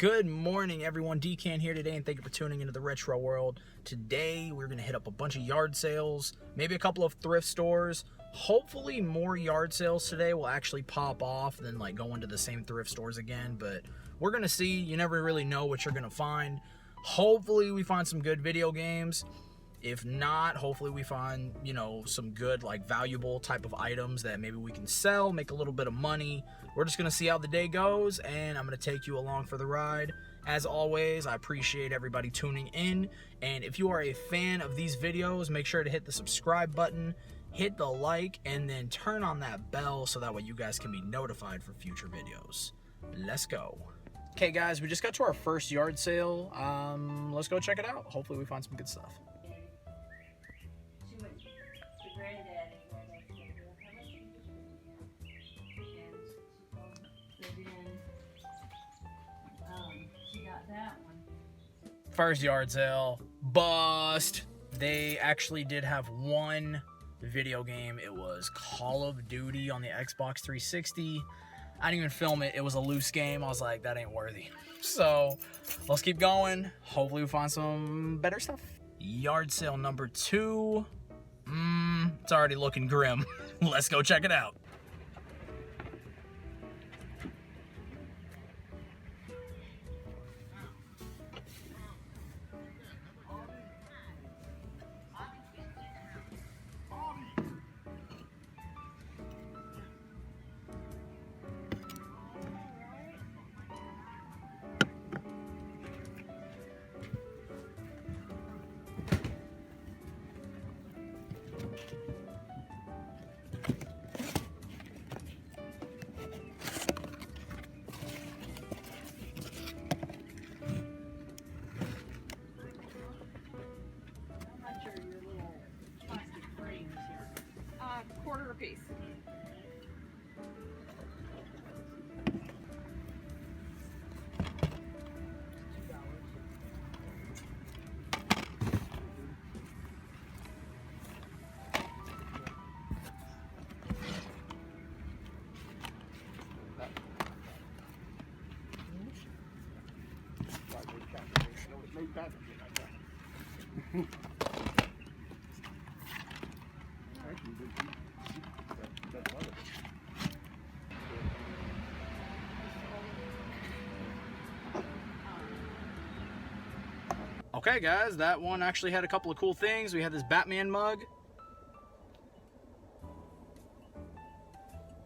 Good morning, everyone. DCan here today, and thank you for tuning into the retro world. Today, we're going to hit up a bunch of yard sales, maybe a couple of thrift stores. Hopefully, more yard sales today will actually pop off than like going to the same thrift stores again, but we're going to see. You never really know what you're going to find. Hopefully, we find some good video games. If not, hopefully we find, some good, like, valuable type of items that maybe we can sell, make a little bit of money. We're just going to see how the day goes, and I'm going to take you along for the ride. As always, I appreciate everybody tuning in, and if you are a fan of these videos, make sure to hit the subscribe button, hit the like, and then turn on that bell so that way you guys can be notified for future videos. Let's go. Okay, guys, we just got to our first yard sale. Let's go check it out. Hopefully we find some good stuff. First yard sale, bust. They actually did have one video game. It was Call of Duty on the Xbox 360. I didn't even film it. It was a loose game. I was like, that ain't worthy. So let's keep going. Hopefully we find some better stuff. Yard sale number 2. It's already looking grim. Let's go check it out. $1 a piece. Okay, guys, that one actually had a couple of cool things. We had this Batman mug.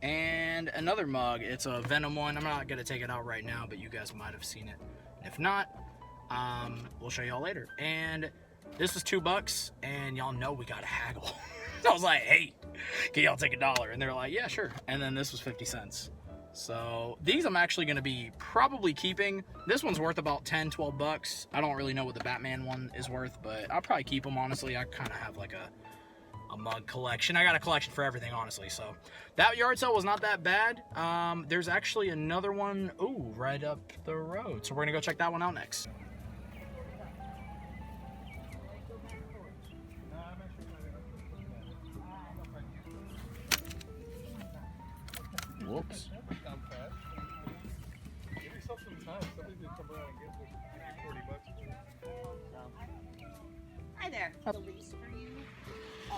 And another mug. It's a Venom one. I'm not going to take it out right now, but you guys might have seen it. And if not, we'll show y'all later. And this was $2, and y'all know we got to haggle. So I was like, hey, can y'all take $1? And they're like, yeah, sure. And then this was 50 cents. So these I'm actually going to be probably keeping. This one's worth about 10, 12 bucks. I don't really know what the Batman one is worth, but I'll probably keep them, honestly. I kind of have like a mug collection. I got a collection for everything, honestly. So that yard sale was not that bad. There's actually another one, right up the road. So we're going to go check that one out next. Whoops. Hi there.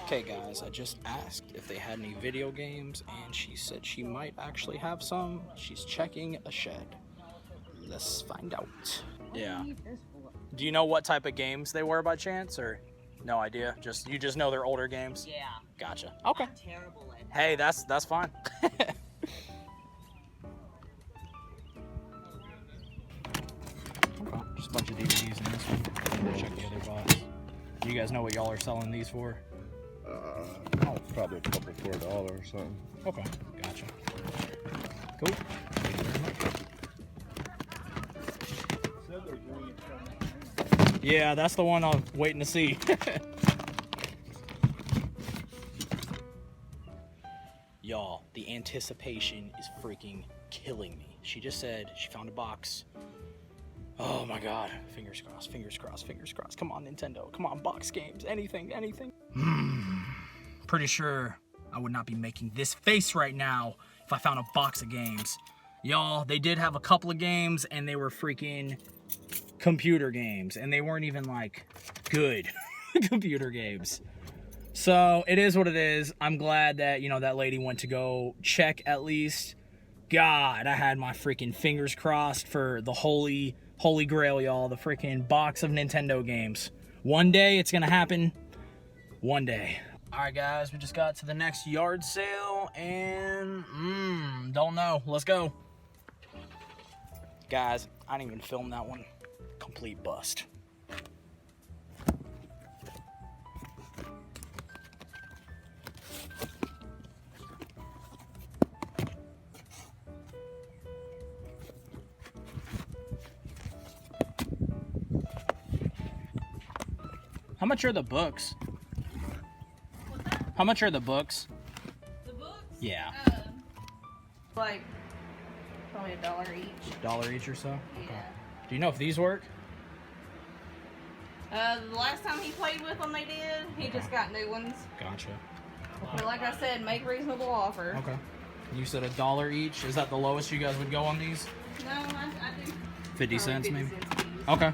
Okay, guys, I just asked if they had any video games, and she said she might actually have some. She's checking a shed. Let's find out. Yeah. Do you know what type of games they were by chance, or no idea? You just know they're older games? Yeah. Gotcha. Okay. I'm terrible at that. Hey, that's fine. Just a bunch of DVDs in this one. We'll check the other box. Do you guys know what y'all are selling these for? Probably a couple $4 or something. Okay, gotcha. Cool. Thank you very much. Yeah, that's the one I'm waiting to see. Y'all, the anticipation is freaking killing me. She just said she found a box. Oh my god. Fingers crossed, fingers crossed, fingers crossed. Come on, Nintendo. Come on, box games. Anything, anything. Pretty sure I would not be making this face right now if I found a box of games. Y'all, they did have a couple of games, and they were freaking computer games, and they weren't even, like, good computer games. So, it is what it is. I'm glad that, you know, that lady went to go check at least. God, I had my freaking fingers crossed for the holy grail, y'all. The freaking box of Nintendo games. One day, it's gonna happen. One day. Alright, guys, we just got to the next yard sale, and, don't know. Let's go. Guys, I didn't even film that one. Complete bust. How much are the books? How much are the books? The books? Yeah. Like, probably $1 each. $1 each or so? Yeah. Okay. Do you know if these work? The last time he played with them, they did. He just got new ones. Gotcha. But like I said, make reasonable offer. Okay. You said $1 each. Is that the lowest you guys would go on these? No, I do. 50 cents 50 maybe? cents each. Okay.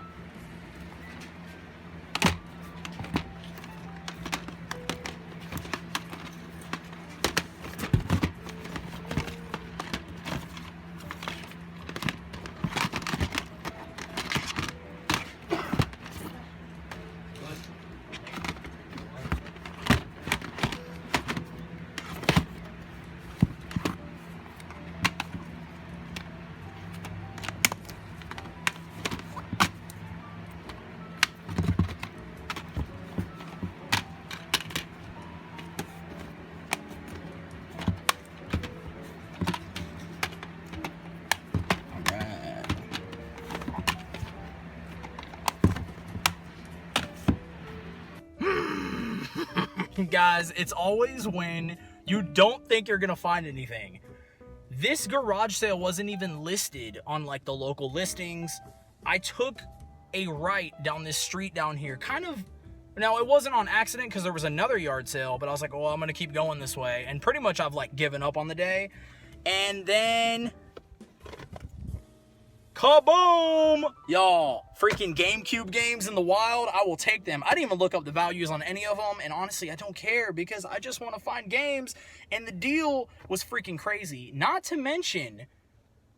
Guys, it's always when you don't think you're gonna find anything. This garage sale wasn't even listed on like the local listings. I took a right down this street down here, now it wasn't on accident because there was another yard sale, but I was like, well, I'm gonna keep going this way, and pretty much I've like given up on the day. And then kaboom! Y'all, freaking GameCube games in the wild, I will take them. I didn't even look up the values on any of them, and honestly, I don't care because I just want to find games, and the deal was freaking crazy. Not to mention,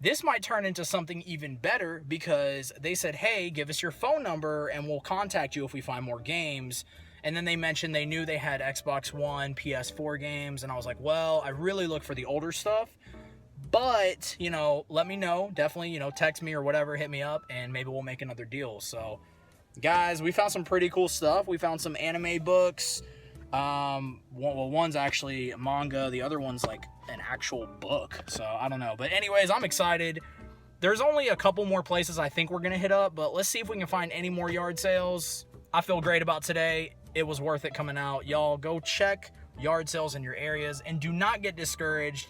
this might turn into something even better because they said, hey, give us your phone number and we'll contact you if we find more games. And then they mentioned they knew they had Xbox One, PS4 games, and I was like, well, I really look for the older stuff. But, you know, let me know. Definitely, you know, text me or whatever, hit me up, and maybe we'll make another deal. So, guys, we found some pretty cool stuff. We found some anime books. One's actually manga. The other one's like an actual book. So, I don't know. But anyways, I'm excited. There's only a couple more places I think we're going to hit up, but let's see if we can find any more yard sales. I feel great about today. It was worth it coming out. Y'all go check yard sales in your areas and do not get discouraged.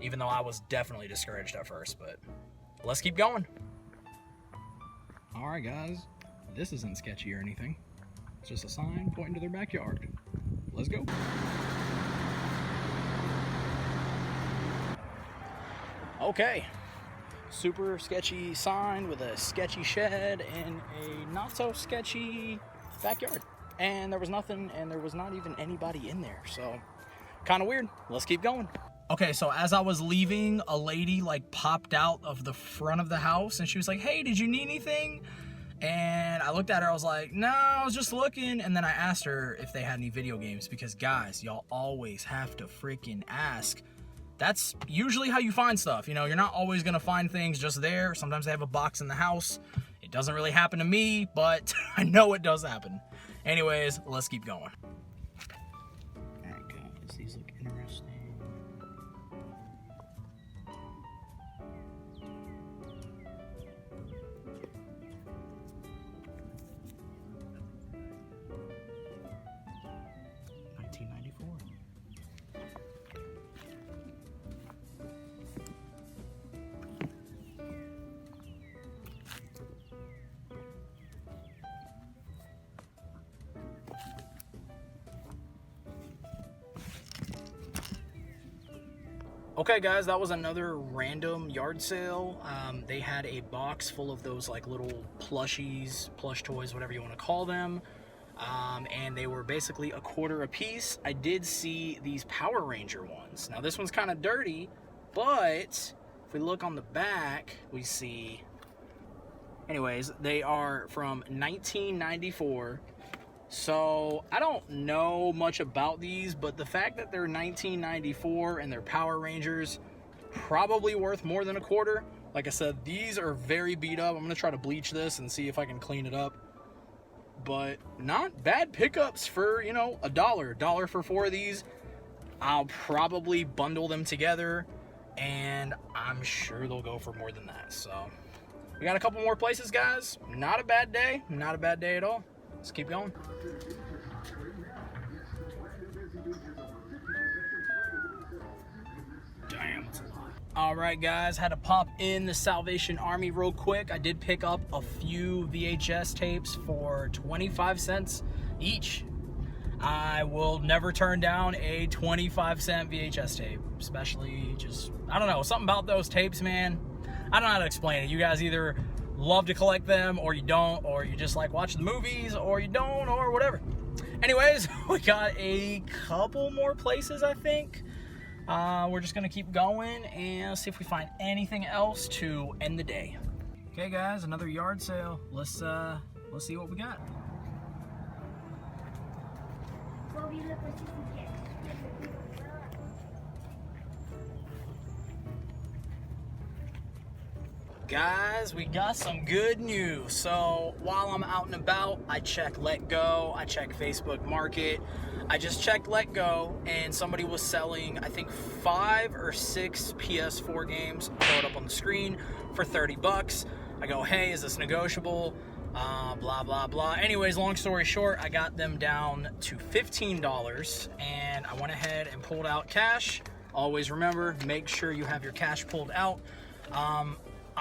Even though I was definitely discouraged at first, but let's keep going. All right, guys, this isn't sketchy or anything. It's just a sign pointing to their backyard. Let's go. Okay, super sketchy sign with a sketchy shed and a not so sketchy backyard. And there was nothing, and there was not even anybody in there. So kind of weird. Let's keep going. Okay, so as I was leaving, a lady like popped out of the front of the house and she was like, hey, did you need anything? And I looked at her, I was like, no, I was just looking. And then I asked her if they had any video games because guys, y'all always have to freaking ask. That's usually how you find stuff. You know, you're not always gonna find things just there. Sometimes they have a box in the house. It doesn't really happen to me, but I know it does happen. Anyways, let's keep going. All right, guys, these look interesting. Okay guys, that was another random yard sale. They had a box full of those like little plushies, plush toys, whatever you want to call them. And they were basically $1 a piece. I did see these Power Ranger ones. Now this one's kind of dirty, but if we look on the back, we see, anyways, they are from 1994. So I don't know much about these, but the fact that they're 1994 and they're Power Rangers, probably worth more than $1. Like I said, these are very beat up. I'm gonna try to bleach this and see if I can clean it up. But not bad pickups for, you know, $1 for 4 of these. I'll probably bundle them together, and I'm sure they'll go for more than that. So we got a couple more places, guys. Not a bad day. Not a bad day at all. Let's keep going. Damn, that's a lot. All right, guys, had to pop in the Salvation Army real quick. I did pick up a few VHS tapes for 25 cents each. I will never turn down a 25-cent VHS tape, especially just, I don't know, something about those tapes, man. I don't know how to explain it. You guys either love to collect them, or you don't, or you just like watching the movies, or you don't, or whatever. Anyways, we got a couple more places, I think. We're just gonna keep going and see if we find anything else to end the day. Okay, guys, another yard sale. Let's see what we got. Guys, we got some good news. So while I'm out and about, I check Let Go, I check Facebook Market. I just checked Let Go, and somebody was selling, I think, 5 or 6 PS4 games. Throw it up on the screen for 30 bucks. I go, hey, is this negotiable? Blah, blah, blah. Anyways, long story short, I got them down to $15, and I went ahead and pulled out cash. Always remember, make sure you have your cash pulled out.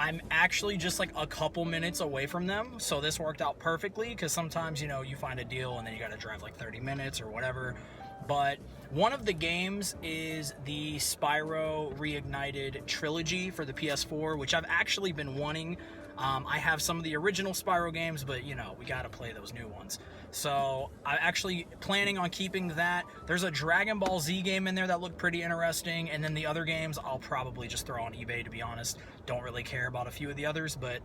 I'm actually just like a couple minutes away from them, so this worked out perfectly, because sometimes, you know, you find a deal and then you got to drive like 30 minutes or whatever. But one of the games is the Spyro Reignited trilogy for the PS4, which I've actually been wanting. I have some of the original Spyro games, but, you know, we got to play those new ones. So I'm actually planning on keeping that. There's a Dragon Ball Z game in there that looked pretty interesting, and then the other games I'll probably just throw on eBay, to be honest. Don't really care about a few of the others, but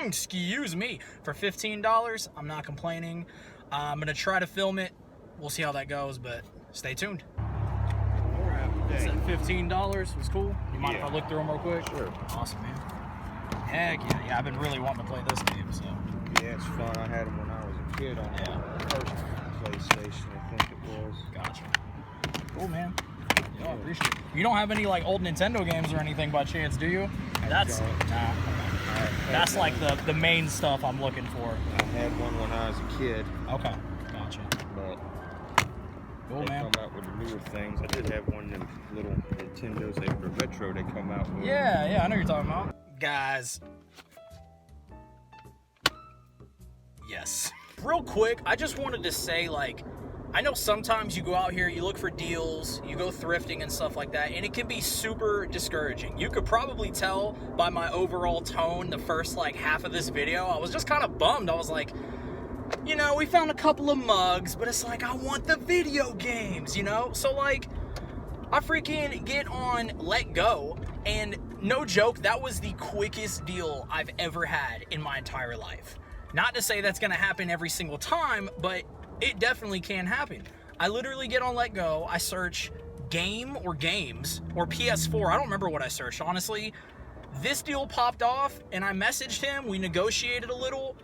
excuse me, for $15, I'm not complaining. I'm going to try to film it. We'll see how that goes, but stay tuned. Said $15 was cool. You mind if I look through them real quick? Sure. Awesome, man. Heck yeah, yeah, I've been really wanting to play this game, so. Yeah, it's fun. I had them when I was a kid on the first PlayStation, I think it was. Gotcha. Cool, man. Yeah, I appreciate it. You don't have any like old Nintendo games or anything by chance, do you? That's that's like the main stuff I'm looking for. I had one when I was a kid. Okay, gotcha. But cool, they man. come out with the newer things. I did have one of them little Nintendos. They were retro. They come out with. Yeah, I know what you're talking about. Guys, yes. Real quick, I just wanted to say, like, I know sometimes you go out here, you look for deals, you go thrifting and stuff like that, and it can be super discouraging. You could probably tell by my overall tone the first, like, half of this video. I was just kind of bummed. I was like, you know, we found a couple of mugs, but it's like, I want the video games, you know? So, like, I freaking get on Let Go, and no joke, that was the quickest deal I've ever had in my entire life. Not to say that's gonna happen every single time, but it definitely can happen. I literally get on Let Go, I search game or games, or PS4, I don't remember what I searched, honestly. This deal popped off, and I messaged him, we negotiated a little.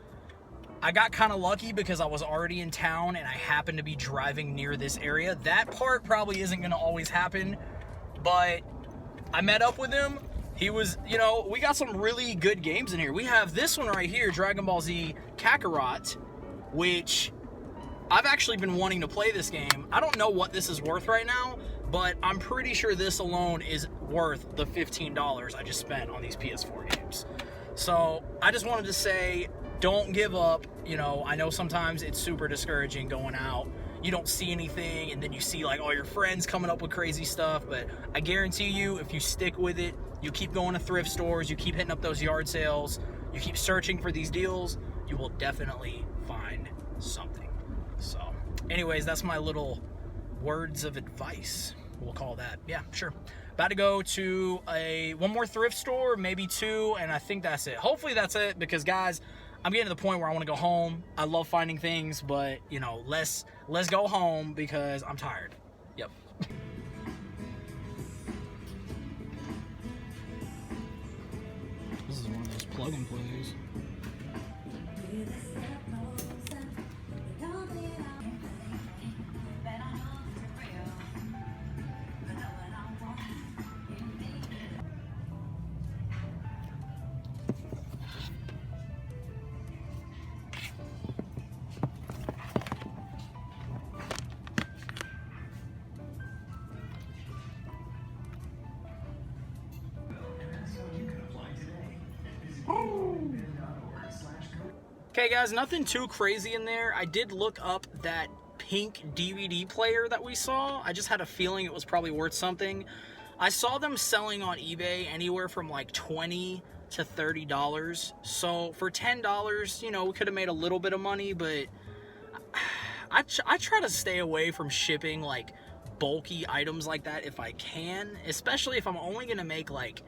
I got kind of lucky because I was already in town and I happened to be driving near this area. That part probably isn't going to always happen, but I met up with him. He was, you know, we got some really good games in here. We have this one right here, Dragon Ball Z Kakarot, which I've actually been wanting to play this game. I don't know what this is worth right now, but I'm pretty sure this alone is worth the $15 I just spent on these PS4 games. So I just wanted to say, don't give up. You know, I know sometimes it's super discouraging going out. You don't see anything, and then you see like all your friends coming up with crazy stuff, but I guarantee you, if you stick with it, you keep going to thrift stores, you keep hitting up those yard sales, you keep searching for these deals, you will definitely find something. So, anyways, that's my little words of advice. We'll call that. Yeah, sure. About to go to one more thrift store, maybe two, and I think that's it. Hopefully that's it, because guys, I'm getting to the point where I want to go home. I love finding things, but you know, let's go home because I'm tired. Yep. This is one of those plug and plays. Okay guys, nothing too crazy in there. I did look up that pink DVD player that we saw. I just had a feeling it was probably worth something. I saw them selling on eBay anywhere from like $20 to $30. So for $10, you know, we could have made a little bit of money, but I try to stay away from shipping like bulky items like that if I can, especially if I'm only gonna make like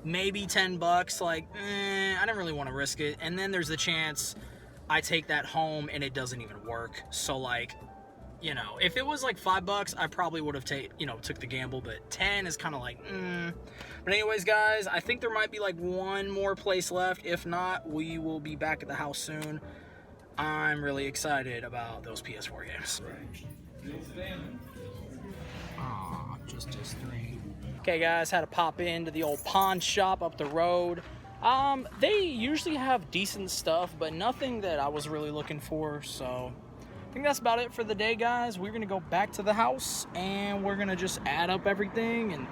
maybe 10 bucks. Like, I didn't really want to risk it. And then there's the chance I take that home and it doesn't even work. So like, you know, if it was like $5, I probably would have took the gamble, but 10 is kind of like, But anyways, guys, I think there might be like one more place left. If not, we will be back at the house soon. I'm really excited about those PS4 games. Aw, just three. Okay guys, had to pop into the old pawn shop up the road. They usually have decent stuff, but nothing that I was really looking for, so I think that's about it for the day, guys. We're gonna go back to the house and we're gonna just add up everything and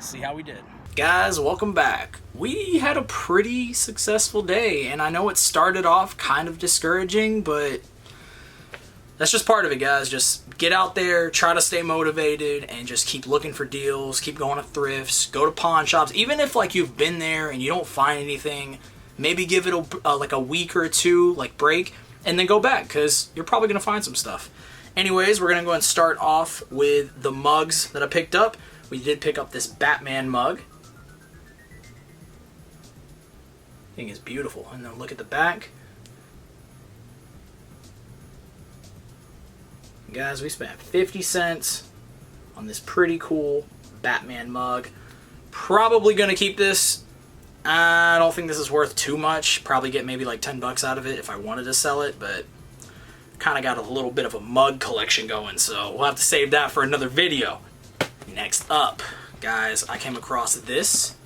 see how we did. Guys, welcome back. We had a pretty successful day, and I know it started off kind of discouraging, but that's just part of it, guys. Just get out there, try to stay motivated, and just keep looking for deals, keep going to thrifts, go to pawn shops. Even if like you've been there and you don't find anything, maybe give it like a week or two, like break, and then go back, because you're probably going to find some stuff. Anyways, we're going to go and start off with the mugs that I picked up. We did pick up this Batman mug. I think it's beautiful. And then look at the back. Guys, we spent 50 cents on this pretty cool Batman mug. Probably going to keep this. I don't think this is worth too much. Probably get maybe like 10 bucks out of it if I wanted to sell it, but kind of got a little bit of a mug collection going, so we'll have to save that for another video. Next up, guys, I came across this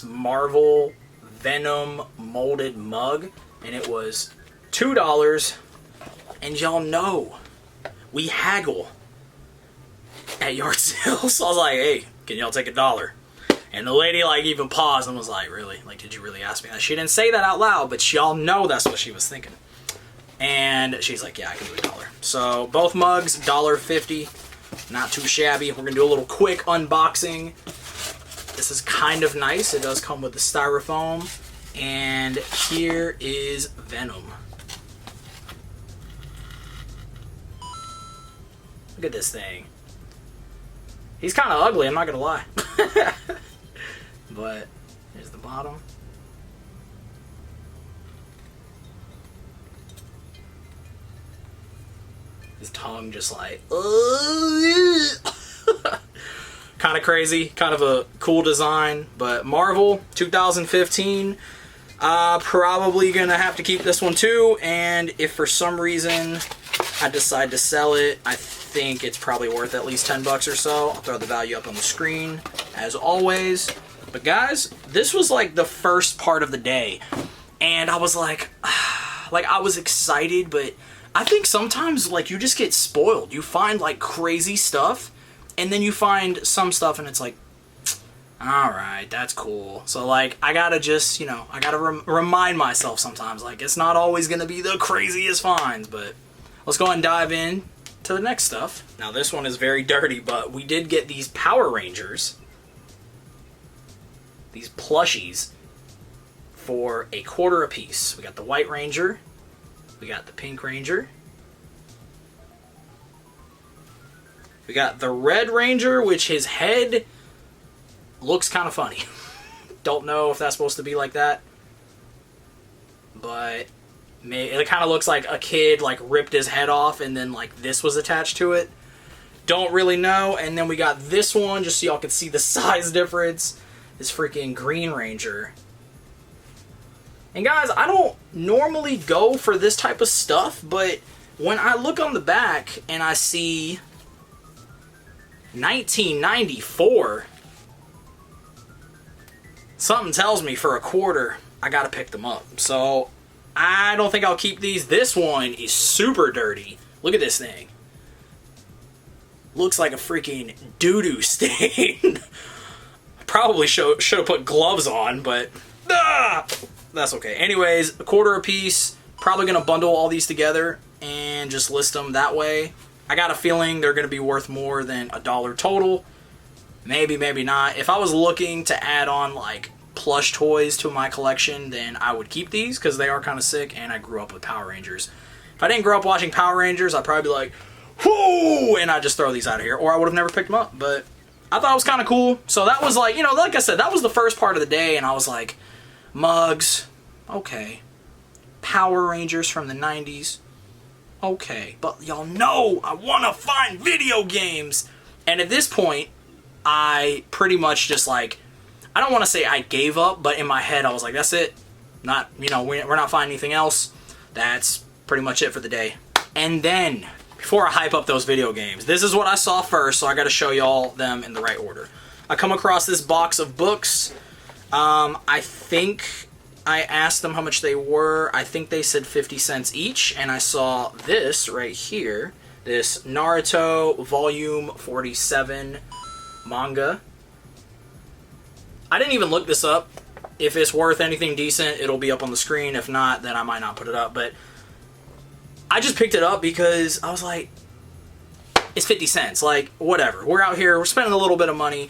Marvel Venom molded mug, and it was $2. And y'all know we haggle at yard sales. So I was like, hey, can y'all take $1? And the lady like even paused and was like, really? Like, did you really ask me that? She didn't say that out loud, but y'all know that's what she was thinking. And she's like, yeah, I can do $1. So both mugs, $1.50. Not too shabby. We're gonna do a little quick unboxing. This is kind of nice. It does come with the styrofoam. And here is Venom. Look at this thing. He's kind of ugly, I'm not gonna lie. But here's the bottom. His tongue just like, kind of crazy, kind of a cool design. But Marvel 2015, probably gonna have to keep this one too. And if for some reason I decide to sell it, I think it's probably worth at least 10 bucks or so. I'll throw the value up on the screen as always. But guys, this was like the first part of the day, and I was like I was excited, but I think sometimes like you just get spoiled. You find like crazy stuff, and then you find some stuff and it's like, Alright, that's cool. So, like, I gotta just, you know, I gotta remind myself sometimes, like, it's not always gonna be the craziest finds, but let's go ahead and dive in to the next stuff. Now, this one is very dirty, but we did get these Power Rangers, these plushies, for $0.25 a piece. We got the White Ranger, we got the Pink Ranger, we got the Red Ranger, which his head looks kind of funny. Don't know if that's supposed to be like that, but it kind of looks like a kid like ripped his head off and then like this was attached to it. Don't really know. And then we got this one, just so y'all can see the size difference. This freaking Green Ranger. And guys, I don't normally go for this type of stuff, but when I look on the back and I see 1994, something tells me for $0.25 I gotta pick them up. So I don't think I'll keep these. This one is super dirty. Look at this thing. Looks like a freaking doo-doo stain. Probably should have put gloves on, but that's okay. Anyways, $0.25 a piece. Probably gonna bundle all these together and just list them that way. I got a feeling they're gonna be worth more than $1 total. Maybe, maybe not. If I was looking to add on like plush toys to my collection, then I would keep these because they are kind of sick and I grew up with Power Rangers. If I didn't grow up watching Power Rangers, I'd probably be like, whoo, and I'd just throw these out of here, or I would have never picked them up. But I thought it was kind of cool. So that was like, you know, like I said, that was the first part of the day, and I was like, mugs, okay. Power Rangers from the 90s, okay. But y'all know I want to find video games. And at this point, I pretty much just like, I don't want to say I gave up, but in my head I was like, that's it. Not, you know, we're not finding anything else. That's pretty much it for the day. And then, before I hype up those video games, this is what I saw first, so I got to show y'all them in the right order. I come across this box of books. I think I asked them how much they were. I think they said 50 cents each, and I saw this right here, this Naruto Volume 47 manga. I didn't even look this up. If it's worth anything decent, it'll be up on the screen. If not, then I might not put it up. But I just picked it up because I was like, it's 50 cents. Like, whatever. We're out here. We're spending a little bit of money.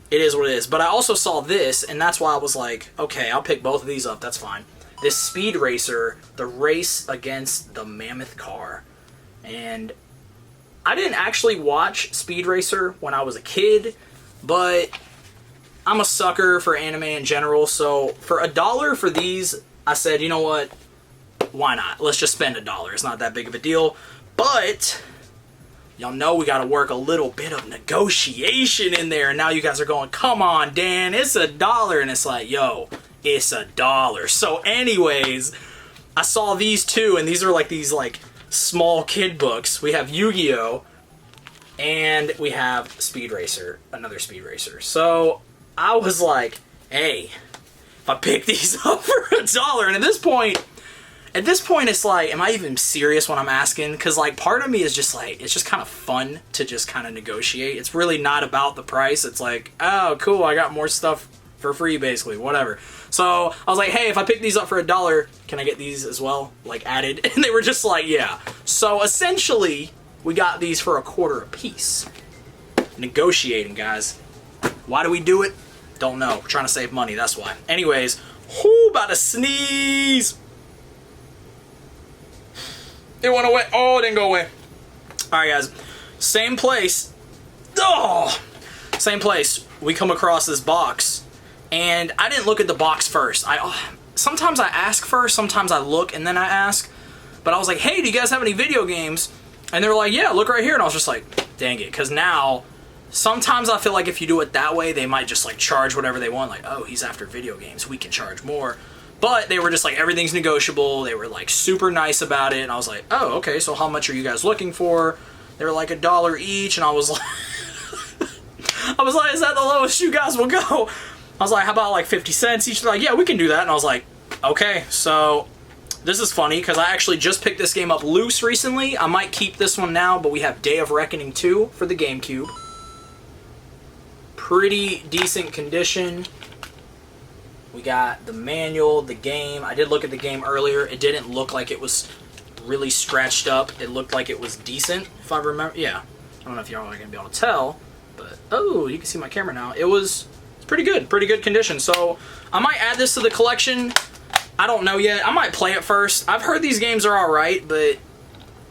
It is what it is. But I also saw this, and that's why I was like, okay, I'll pick both of these up. That's fine. This Speed Racer, the race against the mammoth car. And I didn't actually watch Speed Racer when I was a kid, but I'm a sucker for anime in general, so for $1 for these, I said, you know what, why not? Let's just spend $1. It's not that big of a deal, but y'all know we gotta work a little bit of negotiation in there, and now you guys are going, come on, Dan, it's $1, and it's like, yo, it's $1. So anyways, I saw these two, and these are like these like small kid books. We have Yu-Gi-Oh! And we have Speed Racer, another Speed Racer. So I was like, hey, if I pick these up for $1, and at this point it's like, am I even serious when I'm asking? Because like part of me is just like, it's just kind of fun to just kind of negotiate. It's really not about the price. It's like, oh, cool, I got more stuff for free, basically, whatever. So I was like, hey, if I pick these up for $1, can I get these as well, like added? And they were just like, yeah. So essentially, we got these for $0.25 a piece. Negotiating, guys. Why do we do it? Don't know. We're trying to save money, that's why. Anyways, whoo, about to sneeze. It went away. Oh, it didn't go away. Alright, guys. Same place. Oh! Same place. We come across this box. And I didn't look at the box first. Sometimes I ask first, sometimes I look and then I ask. But I was like, hey, do you guys have any video games? And they were like, yeah, look right here. And I was just like, dang it. Because now, sometimes I feel like if you do it that way, they might just like charge whatever they want. Like, oh, he's after video games, we can charge more. But they were just like, everything's negotiable. They were like super nice about it. And I was like, oh, okay, so how much are you guys looking for? They were like $1 each. And I was like, is that the lowest you guys will go? I was like, how about like 50 cents each? They're like, yeah, we can do that. And I was like, okay. So this is funny because I actually just picked this game up loose recently. I might keep this one now, but we have Day of Reckoning 2 for the Gamecube. pretty decent condition. We got the manual, the game. I did look at the game earlier. It didn't look like it was really scratched up. It looked like it was decent, if I remember. Yeah. I don't know if y'all are going to be able to tell, but oh, you can see my camera now. It's pretty good condition. So I might add this to the collection. I don't know yet. I might play it first. I've heard these games are all right, but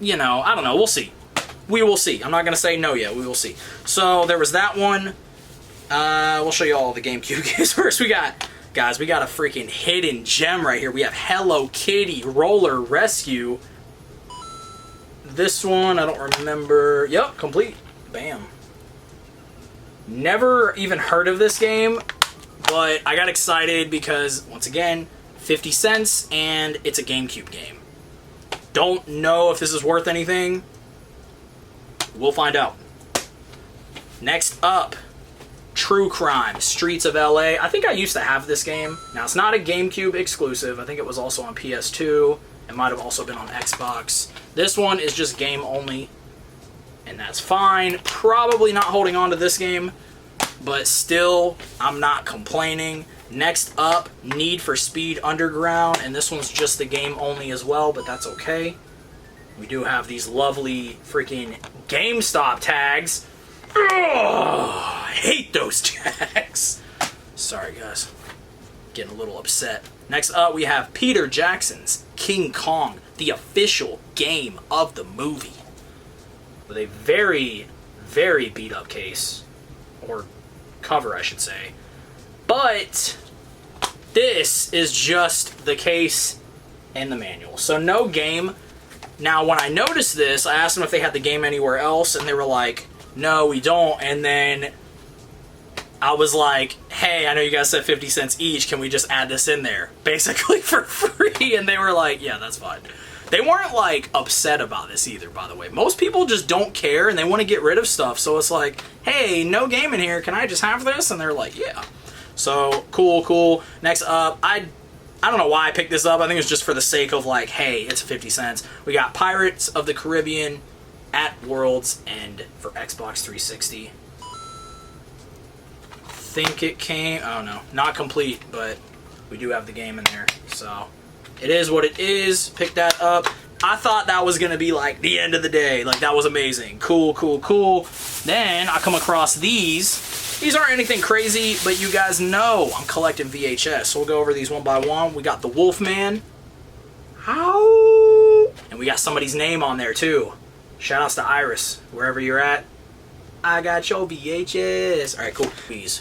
you know, I don't know. We'll see. We will see. I'm not going to say no yet. We will see. So there was that one. We'll show you all the GameCube games first. Guys, we got a freaking hidden gem right here. We have Hello Kitty Roller Rescue. This one, I don't remember. Yep, complete. Bam. Never even heard of this game, but I got excited because, once again, 50 cents, and it's a GameCube game. Don't know if this is worth anything. We'll find out. Next up, True Crime, Streets of LA. I think I used to have this game. Now, it's not a GameCube exclusive. I think it was also on PS2. It might have also been on Xbox. This one is just game only, and that's fine. Probably not holding on to this game, but still, I'm not complaining. Next up, Need for Speed Underground, and this one's just the game only as well, but that's okay. We do have these lovely freaking GameStop tags. Ugh, I hate those tags. Sorry, guys. Getting a little upset. Next up, we have Peter Jackson's King Kong, the official game of the movie. With a very, very beat-up case. Or cover, I should say. But this is just the case and the manual. So no game. Now, when I noticed this, I asked them if they had the game anywhere else, and they were like, no, we don't. And then I was like, hey, I know you guys said 50 cents each. Can we just add this in there? Basically for free. And they were like, yeah, that's fine. They weren't, like, upset about this either, by the way. Most people just don't care, and they want to get rid of stuff. So it's like, hey, no game in here. Can I just have this? And they're like, yeah. So, cool. Next up, I don't know why I picked this up. I think it's just for the sake of, like, hey, it's 50 cents. We got Pirates of the Caribbean at World's End for Xbox 360. Think it came, I don't know, not complete, but we do have the game in there. So, it is what it is. Pick that up. I thought that was going to be, like, the end of the day. Like, that was amazing. Cool. Then, I come across these. These aren't anything crazy, but you guys know I'm collecting VHS. So we'll go over these one by one. We got the Wolfman. How? And we got somebody's name on there, too. Shoutouts to Iris, wherever you're at. I got your VHS. All right, cool.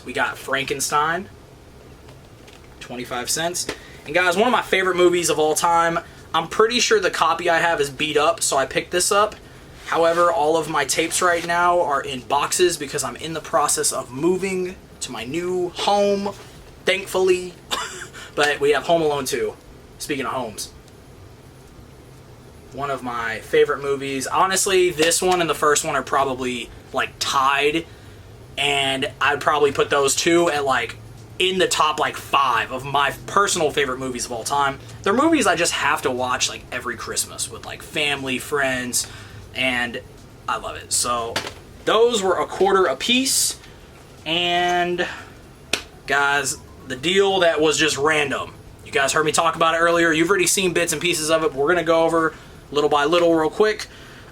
We got Frankenstein. 25 cents. And guys, one of my favorite movies of all time. I'm pretty sure the copy I have is beat up, so I picked this up. However, all of my tapes right now are in boxes because I'm in the process of moving to my new home, thankfully. But we have Home Alone 2, speaking of homes. One of my favorite movies. Honestly, this one and the first one are probably, like, tied. And I'd probably put those two at, like, in the top, like, 5 of my personal favorite movies of all time. They're movies I just have to watch, like, every Christmas with, like, family, friends, and I love it. So those were $0.25 a piece. And guys, the deal that was just random. You guys heard me talk about it earlier. You've already seen bits and pieces of it, but we're going to go over little by little real quick.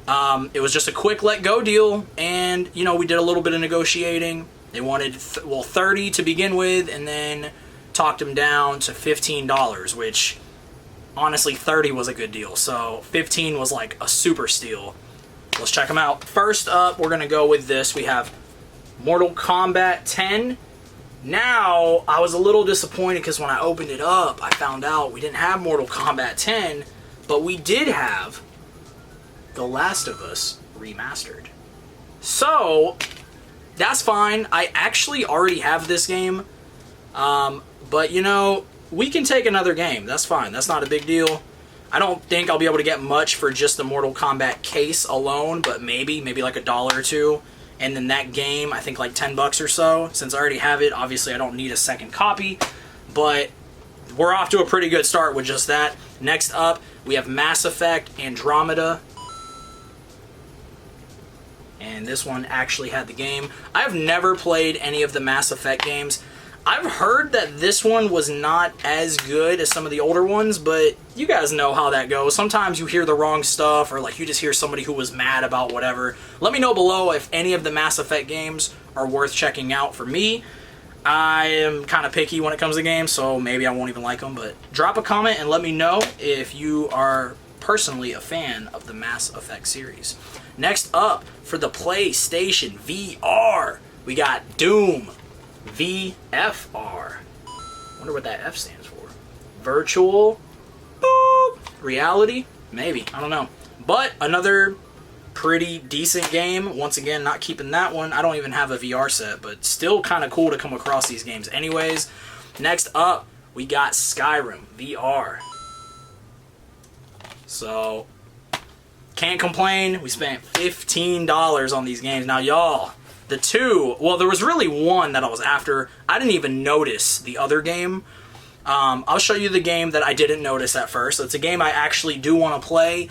It was just a quick let go deal, and you know, we did a little bit of negotiating. They wanted 30 to begin with, and then talked them down to $15, which honestly 30 was a good deal. So 15 was like a super steal. Let's check them out. First up, we're gonna go with this. We have Mortal Kombat 10. Now, I was a little disappointed because when I opened it up, I found out we didn't have Mortal Kombat 10, but we did have The Last of Us Remastered. So, that's fine. I actually already have this game, but you know, we can take another game. That's fine. That's not a big deal. I don't think I'll be able to get much for just the Mortal Kombat case alone, but maybe like $1 or $2. And then that game, I think like $10 or so. Since I already have it, obviously I don't need a second copy, but we're off to a pretty good start with just that. Next up, we have Mass Effect Andromeda. and this one actually had the game. I've never played any of the Mass Effect games. I've heard that this one was not as good as some of the older ones, but you guys know how that goes. Sometimes you hear the wrong stuff, or like you just hear somebody who was mad about whatever. Let me know below if any of the Mass Effect games are worth checking out. For me, I am kind of picky when it comes to games, so maybe I won't even like them, but drop a comment and let me know if you are personally a fan of the Mass Effect series. Next up, for the PlayStation VR, we got Doom VFR. Wonder what that F stands for. Virtual reality? Maybe. I don't know. But another pretty decent game. Once again, not keeping that one. I don't even have a VR set, but still kind of cool to come across these games anyways. Next up, we got Skyrim VR. So, can't complain. We spent $15 on these games. Now, y'all, the two, well, there was really one that I was after. I didn't even notice the other game. I'll show you the game that I didn't notice at first. It's a game I actually do want to play.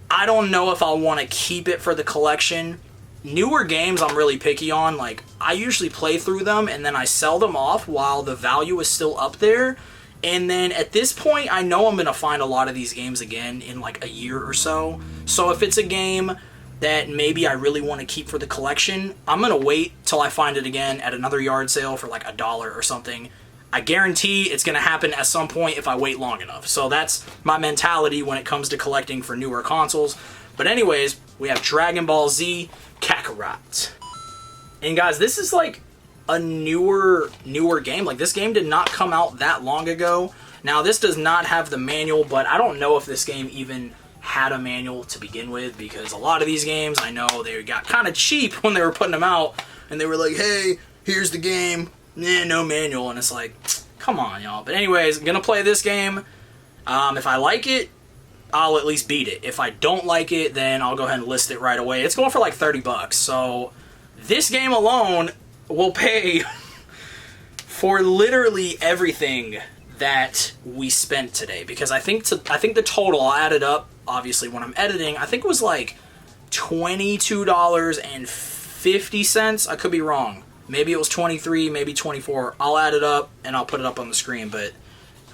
I don't know if I'll want to keep it for the collection. Newer games I'm really picky on. Like, I usually play through them and then I sell them off while the value is still up there. And then at this point, I know I'm going to find a lot of these games again in like a year or so. So if it's a game that maybe I really want to keep for the collection, I'm going to wait till I find it again at another yard sale for like $1 or something. I guarantee it's going to happen at some point if I wait long enough. So that's my mentality when it comes to collecting for newer consoles. But anyways, we have Dragon Ball Z Kakarot. And guys, this is like a newer game. Like, this game did not come out that long ago. Now, this does not have the manual, but I don't know if this game even had a manual to begin with, because a lot of these games, I know they got kind of cheap when they were putting them out, and they were like, hey, here's the game, no manual, and it's like, come on, y'all. But anyways, I'm gonna play this game. If I like it, I'll at least beat it. If I don't like it, then I'll go ahead and list it right away. It's going for like $30, so this game alone will pay for literally everything that we spent today, because I think the total, I'll add it up obviously when I'm editing, I think it was like $22.50. I could be wrong. Maybe it was 23, maybe 24. I'll add it up and I'll put it up on the screen, but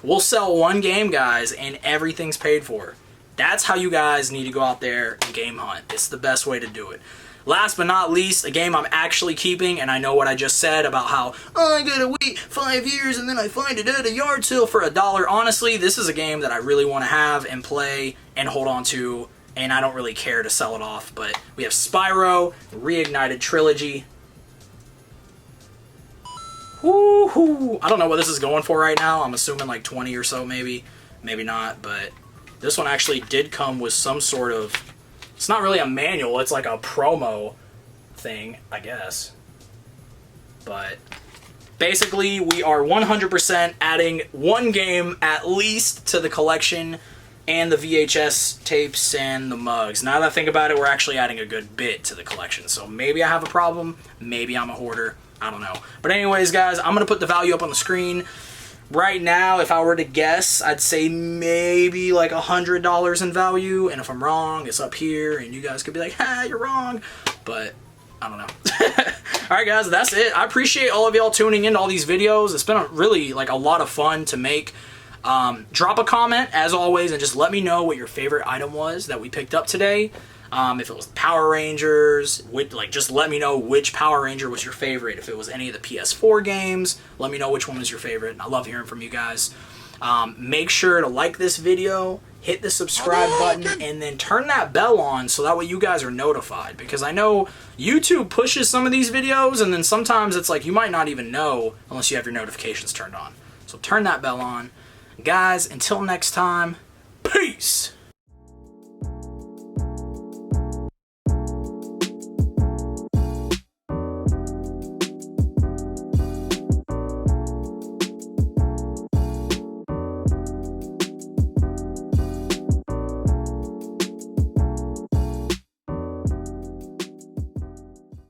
we'll sell one game, guys, and everything's paid for. That's how you guys need to go out there and game hunt. It's the best way to do it. Last but not least, a game I'm actually keeping, and I know what I just said about how, oh, I gotta wait 5 years and then I find it at a yard sale for $1. Honestly, this is a game that I really want to have and play and hold on to, and I don't really care to sell it off. But we have Spyro Reignited Trilogy. Woohoo! I don't know what this is going for right now. I'm assuming like 20 or so, maybe. Maybe not, but this one actually did come with some sort of, it's not really a manual, it's like a promo thing, I guess. But basically, we are 100% adding one game at least to the collection, and the VHS tapes and the mugs. Now that I think about it, we're actually adding a good bit to the collection. So maybe I have a problem, maybe I'm a hoarder, I don't know. But anyways, guys, I'm going to put the value up on the screen. Right now, if I were to guess, I'd say maybe like $100 in value. And if I'm wrong, it's up here. And you guys could be like, ha, you're wrong. But I don't know. Alright, guys, that's it. I appreciate all of y'all tuning into all these videos. It's been really like a lot of fun to make. Drop a comment, as always, and just let me know what your favorite item was that we picked up today. If it was Power Rangers, just let me know which Power Ranger was your favorite. If it was any of the PS4 games, let me know which one was your favorite. I love hearing from you guys. Make sure to like this video, hit the subscribe button, and then turn that bell on so that way you guys are notified. Because I know YouTube pushes some of these videos, and then sometimes it's like you might not even know unless you have your notifications turned on. So turn that bell on. Guys, until next time, peace!